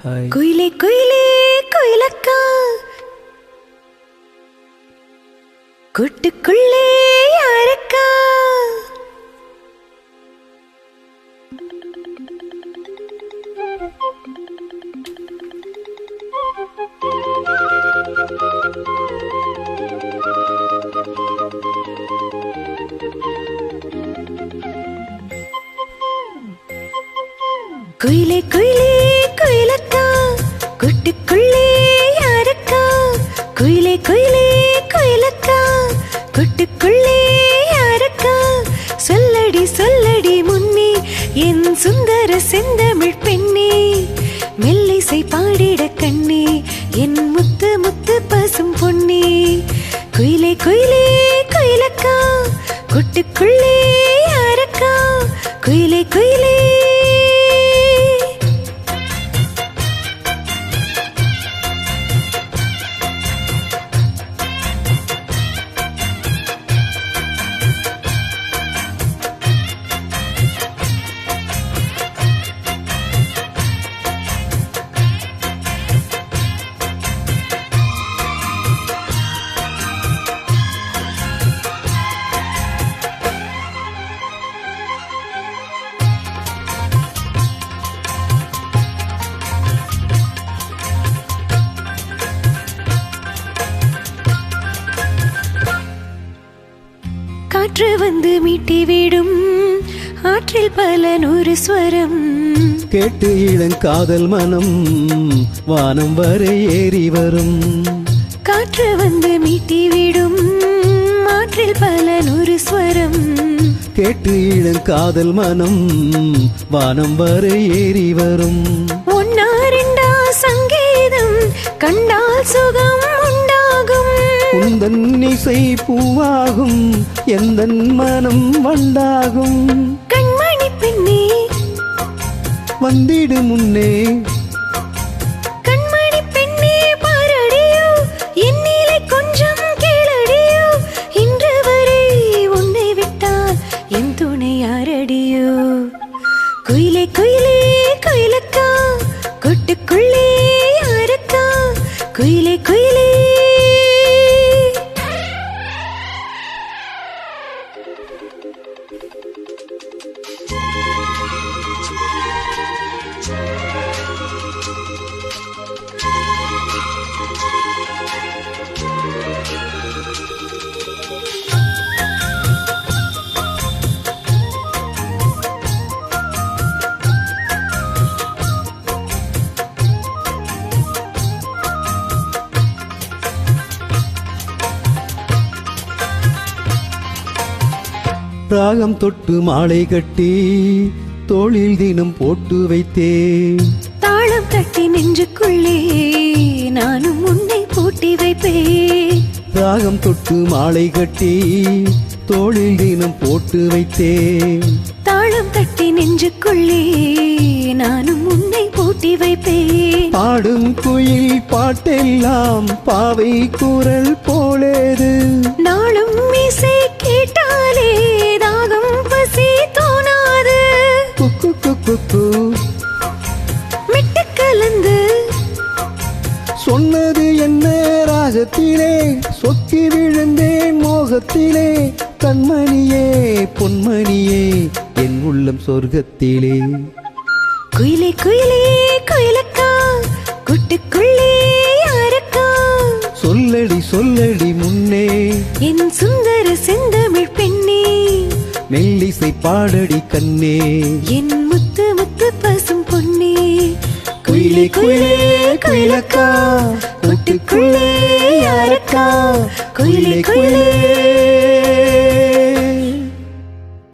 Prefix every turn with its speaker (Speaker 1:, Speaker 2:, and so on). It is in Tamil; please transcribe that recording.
Speaker 1: குயிலே குயிலே குயிலக்கா கூட்டுக்குள்ளே யாரக்கா குயிலே குயிலே குயிலக்கா கூட்டுக்குள்ளே யாரக்கா குயிலே குயிலே குயிலக்கா கூட்டுக்குள்ளே யாரக்கா சொல்லடி சொல்லடி முன்னே என் சுந்தர செந்தமிழ் பெண்ணே மெல்லிசை பாடிட கண்ணே என் முத்து முத்து பசும் பொன்னே குயிலே குயிலே குயிலக்கா கூட்டுக்குள்ளே யாரக்கா குயிலே குயிலே காற்று வந்து மீட்டி விடும் ஆற்றில் பல நூறு ஸ்வரம்
Speaker 2: கேட்டு இளங்காதல் மனம் வானம் வரை ஏறி வரும்
Speaker 1: காற்று வந்து மீட்டி விடும் ஆற்றில் பல நூறு ஸ்வரம்
Speaker 2: கேட்டு இளங்காதல் மனம் வானம் வரை ஏறி வரும்
Speaker 1: ஒன்னா ரெண்டா சங்கீதம் கண்டால் சுகம் உண்டாகும்
Speaker 2: உந்தன் இசை பூவாகும் எந்தன் மனம் வண்டாகும்
Speaker 1: கண்மணி பெண்ணே
Speaker 2: வந்திடு முன்னே
Speaker 1: கண்மணி பெண்ணே பாரடியோ என்னிலை கொஞ்சம் கேளடியோ இன்று வரை உன்னை விட்டால் என் துணை யாரடியோ குயிலே குயிலே குயிலக்கா கூட்டுக்குள்ளே யாரக்கா குயிலே குயிலே
Speaker 2: ராகம் தொட்டு மாலை கட்டி தோளில் தினம் போட்டு வைத்தேன்
Speaker 1: தாளம் தட்டி நெஞ்சுக்குள்ளே நானும் உன்னை பூட்டி வைப்பேன்
Speaker 2: ராகம் தொட்டு மாலை கட்டி தோளில் தினம் போட்டு வைத்தேன்
Speaker 1: தாளம் தட்டி நெஞ்சுக்குள்ளே நானும் உன்னை பூட்டி வைப்பேன்
Speaker 2: பாடும் குயில் பாட்டெல்லாம் பாவை குரல் போலேது
Speaker 1: நாளும் இசை கேட்டாலே தாகம் பசி தோணாது
Speaker 2: குக்கு குக்கு
Speaker 1: மிட்டு கலந்து
Speaker 2: சொன்னது என்ன ராகத்திலே சொக்கி விழுந்தேன் மோகத்திலே கண்மணியே பொன்மணியே என் உள்ளம் சொர்க்கத்திலே
Speaker 1: குயிலே குயிலே குயிலக்கா கூட்டுக்குள்ளே யாரக்கா
Speaker 2: சொல்லடி சொல்லடி முன்னே
Speaker 1: என் சுந்தர செந்தமிழ் பெண்ணே
Speaker 2: மெல்லிசை பாடடி கண்ணே
Speaker 1: என் முத்து முத்து பசும் பொன்னே
Speaker 2: குயிலே குயிலே குயிலக்கா கூட்டுக்குள்ளே